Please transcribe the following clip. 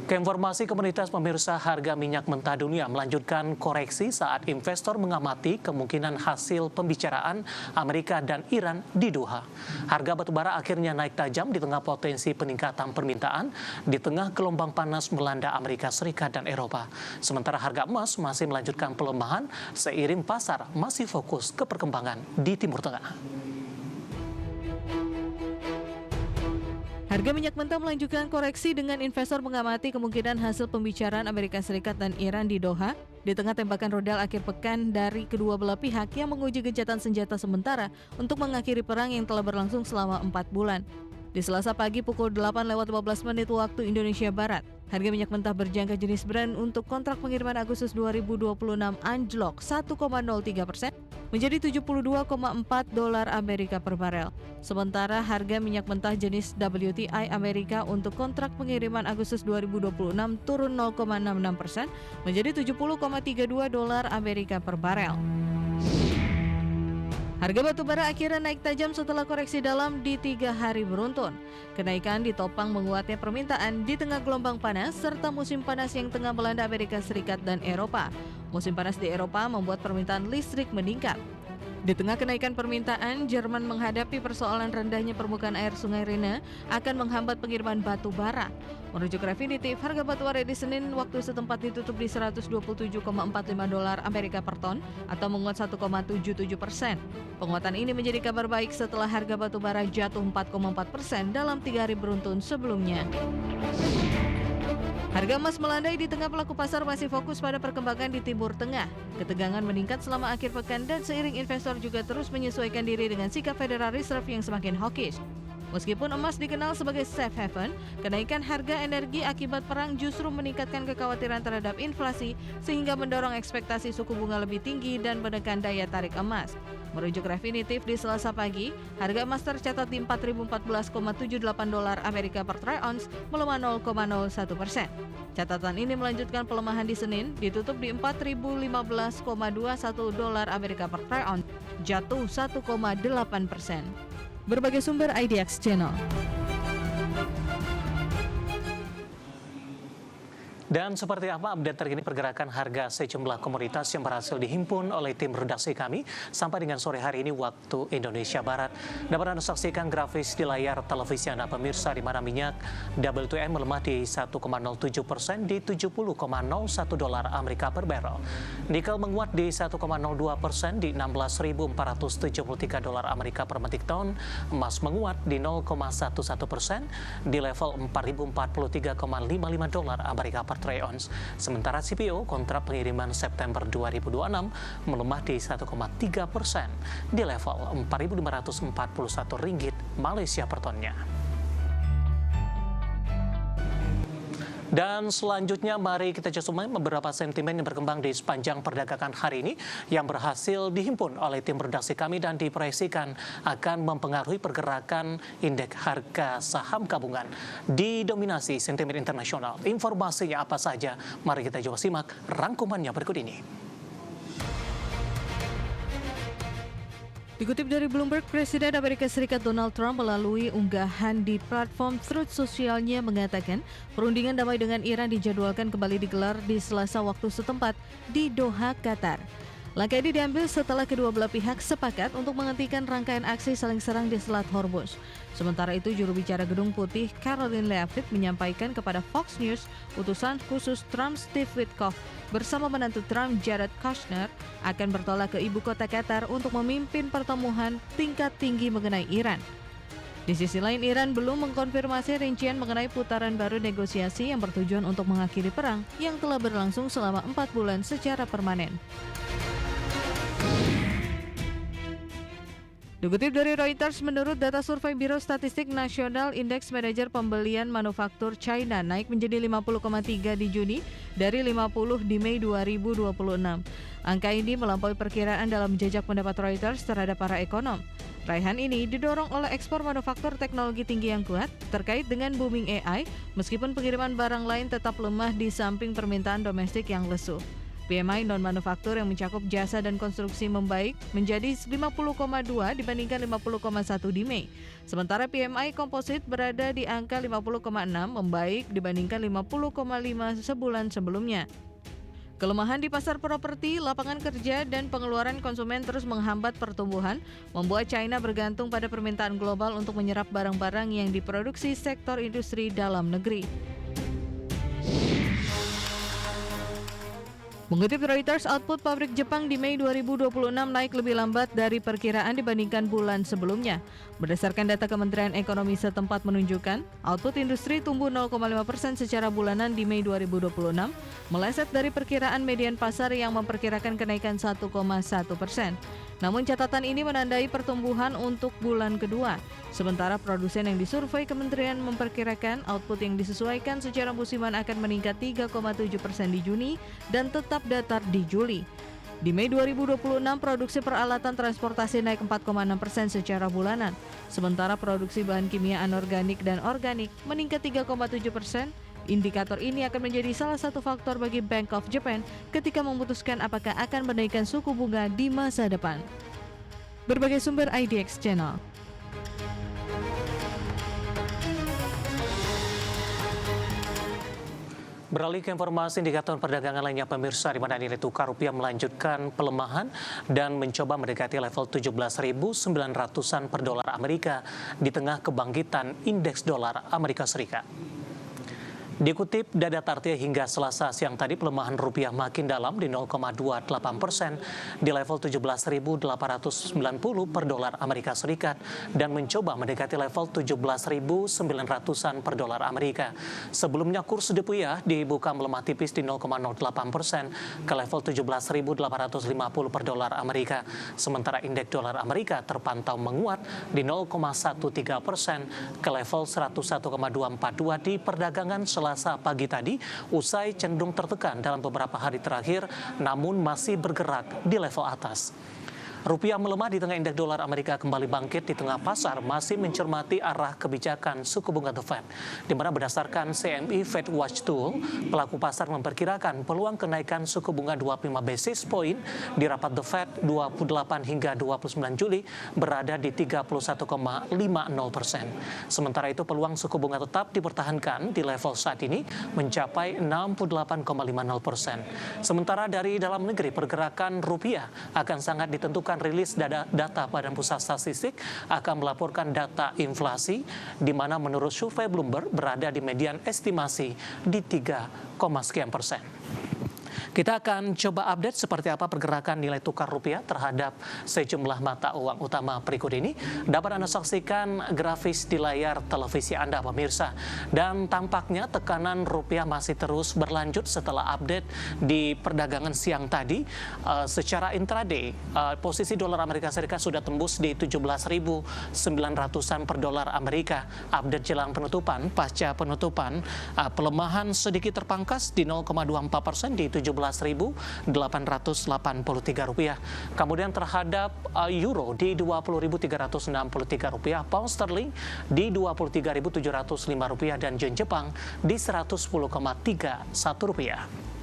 Keinformasi komunitas pemirsa, harga minyak mentah dunia melanjutkan koreksi saat investor mengamati kemungkinan hasil pembicaraan Amerika dan Iran di Doha. Harga batubara akhirnya naik tajam di tengah potensi peningkatan permintaan di tengah gelombang panas melanda Amerika Serikat dan Eropa. Sementara harga emas masih melanjutkan pelemahan seiring pasar masih fokus ke perkembangan di Timur Tengah. Harga minyak mentah melanjutkan koreksi dengan investor mengamati kemungkinan hasil pembicaraan Amerika Serikat dan Iran di Doha di tengah tembakan rudal akhir pekan dari kedua belah pihak yang menguji gencatan senjata sementara untuk mengakhiri perang yang telah berlangsung selama 4 bulan. Di Selasa pagi pukul 8:15 waktu Indonesia Barat, harga minyak mentah berjangka jenis Brent untuk kontrak pengiriman Agustus 2026 anjlok 1,03% menjadi $72,4 Amerika per barel. Sementara harga minyak mentah jenis WTI Amerika untuk kontrak pengiriman Agustus 2026 turun 0,66% menjadi $70,32 Amerika per barel. Harga batubara akhirnya naik tajam setelah koreksi dalam di 3 hari beruntun. Kenaikan ditopang menguatnya permintaan di tengah gelombang panas serta musim panas yang tengah melanda Amerika Serikat dan Eropa. Musim panas di Eropa membuat permintaan listrik meningkat. Di tengah kenaikan permintaan, Jerman menghadapi persoalan rendahnya permukaan air Sungai Rhine akan menghambat pengiriman batu bara. Merujuk Refinitiv, harga batu bara di Senin waktu setempat ditutup di $127,45 Amerika per ton atau menguat 1,77%. Penguatan ini menjadi kabar baik setelah harga batu bara jatuh 4,4% dalam 3 hari beruntun sebelumnya. Harga emas melandai di tengah pelaku pasar masih fokus pada perkembangan di Timur Tengah. Ketegangan meningkat selama akhir pekan dan seiring investor juga terus menyesuaikan diri dengan sikap Federal Reserve yang semakin hawkish. Meskipun emas dikenal sebagai safe haven, kenaikan harga energi akibat perang justru meningkatkan kekhawatiran terhadap inflasi sehingga mendorong ekspektasi suku bunga lebih tinggi dan menekan daya tarik emas. Merujuk Refinitiv di Selasa pagi, harga emas tercatat di $4.014,78 Amerika per troy ounce, melemah 0,01%. Catatan ini melanjutkan pelemahan di Senin, ditutup di $4.015,21 Amerika per troy ounce, jatuh 1,8%. Berbagai sumber IDX Channel. Dan seperti apa update terkini pergerakan harga sejumlah komoditas yang berhasil dihimpun oleh tim redaksi kami sampai dengan sore hari ini waktu Indonesia Barat. Dapat Anda saksikan grafis di layar televisi Anda pemirsa, di mana minyak WTI melemah di 1,07% di $70,01 Amerika per barrel. Nikel menguat di 1,02% di $16.473 Amerika per metric ton. Emas menguat di 0,11% di level $4.043,55 Amerika per troy ounce. Sementara CPO kontrak pengiriman September 2026 melemah di 1,3% di level Rp4.541 Malaysia per tonnya. Dan selanjutnya mari kita cek beberapa sentimen yang berkembang di sepanjang perdagangan hari ini yang berhasil dihimpun oleh tim redaksi kami dan diproyeksikan akan mempengaruhi pergerakan indeks harga saham gabungan. Didominasi sentimen internasional. Informasinya apa saja? Mari kita coba simak rangkumannya berikut ini. Dikutip dari Bloomberg, Presiden Amerika Serikat Donald Trump melalui unggahan di platform Truth sosialnya mengatakan perundingan damai dengan Iran dijadwalkan kembali digelar di Selasa waktu setempat di Doha, Qatar. Langkah ini diambil setelah kedua belah pihak sepakat untuk menghentikan rangkaian aksi saling serang di Selat Hormuz. Sementara itu, juru bicara Gedung Putih Caroline Leavitt menyampaikan kepada Fox News, utusan khusus Trump Steve Witkoff bersama menantu Trump Jared Kushner akan bertolak ke ibu kota Qatar untuk memimpin pertemuan tingkat tinggi mengenai Iran. Di sisi lain, Iran belum mengkonfirmasi rincian mengenai putaran baru negosiasi yang bertujuan untuk mengakhiri perang yang telah berlangsung selama 4 bulan secara permanen. Dikutip dari Reuters, menurut data survei Biro Statistik Nasional, indeks manajer pembelian manufaktur China naik menjadi 50,3 di Juni dari 50 di Mei 2026. Angka ini melampaui perkiraan dalam jejak pendapat Reuters terhadap para ekonom. Raihan ini didorong oleh ekspor manufaktur teknologi tinggi yang kuat terkait dengan booming AI, meskipun pengiriman barang lain tetap lemah di samping permintaan domestik yang lesu. PMI non-manufaktur yang mencakup jasa dan konstruksi membaik menjadi 50,2 dibandingkan 50,1 di Mei. Sementara PMI komposit berada di angka 50,6 membaik dibandingkan 50,5 sebulan sebelumnya. Kelemahan di pasar properti, lapangan kerja, dan pengeluaran konsumen terus menghambat pertumbuhan, membuat China bergantung pada permintaan global untuk menyerap barang-barang yang diproduksi sektor industri dalam negeri. Mengutip Reuters, output pabrik Jepang di Mei 2026 naik lebih lambat dari perkiraan dibandingkan bulan sebelumnya. Berdasarkan data Kementerian Ekonomi setempat menunjukkan, output industri tumbuh 0,5% secara bulanan di Mei 2026, meleset dari perkiraan median pasar yang memperkirakan kenaikan 1,1%. Namun catatan ini menandai pertumbuhan untuk bulan kedua. Sementara produsen yang disurvei kementerian memperkirakan output yang disesuaikan secara musiman akan meningkat 3,7% di Juni dan tetap datar di Juli. Di Mei 2026, produksi peralatan transportasi naik 4,6% secara bulanan. Sementara produksi bahan kimia anorganik dan organik meningkat 3,7%. Indikator ini akan menjadi salah satu faktor bagi Bank of Japan ketika memutuskan apakah akan menaikkan suku bunga di masa depan. Berbagai sumber IDX Channel. Beralih ke informasi indikator perdagangan lainnya pemirsa, di mana nilai tukar rupiah melanjutkan pelemahan dan mencoba mendekati level 17.900-an per dolar Amerika di tengah kebangkitan indeks dolar Amerika Serikat. Dikutip data Tartia hingga Selasa siang tadi, pelemahan rupiah makin dalam di 0,28% di level 17.890 per dolar Amerika Serikat dan mencoba mendekati level 17.900-an per dolar Amerika. Sebelumnya kurs rupiah dibuka melemah tipis di 0,08% ke level 17.850 per dolar Amerika. Sementara indeks dolar Amerika terpantau menguat di 0,13% ke level 101,242 di perdagangan Selasa pagi tadi, usai cenderung tertekan dalam beberapa hari terakhir, namun masih bergerak di level atas. Rupiah melemah di tengah indeks dolar Amerika kembali bangkit di tengah pasar masih mencermati arah kebijakan suku bunga The Fed, di mana berdasarkan CME Fed Watch Tool, pelaku pasar memperkirakan peluang kenaikan suku bunga 25 basis point di rapat The Fed 28 hingga 29 Juli berada di 31,50%. Sementara itu peluang suku bunga tetap dipertahankan di level saat ini mencapai 68,50%. Sementara dari dalam negeri, pergerakan rupiah akan sangat ditentukan rilis data Badan Pusat Statistik akan melaporkan data inflasi, di mana menurut survei Bloomberg berada di median estimasi di 3, sekian persen. Kita akan coba update seperti apa pergerakan nilai tukar rupiah terhadap sejumlah mata uang utama berikut ini. Dapat Anda saksikan grafis di layar televisi Anda, pemirsa. Dan tampaknya tekanan rupiah masih terus berlanjut setelah update di perdagangan siang tadi. Secara intraday, posisi dolar Amerika Serikat sudah tembus di 17.900-an per dolar Amerika. Update jelang penutupan, pasca penutupan, pelemahan sedikit terpangkas di 0,24% di 17.883 rupiah. Kemudian terhadap euro di 20.363 rupiah, pound sterling di 23.705 rupiah dan yen Jepang di 110,31 rupiah.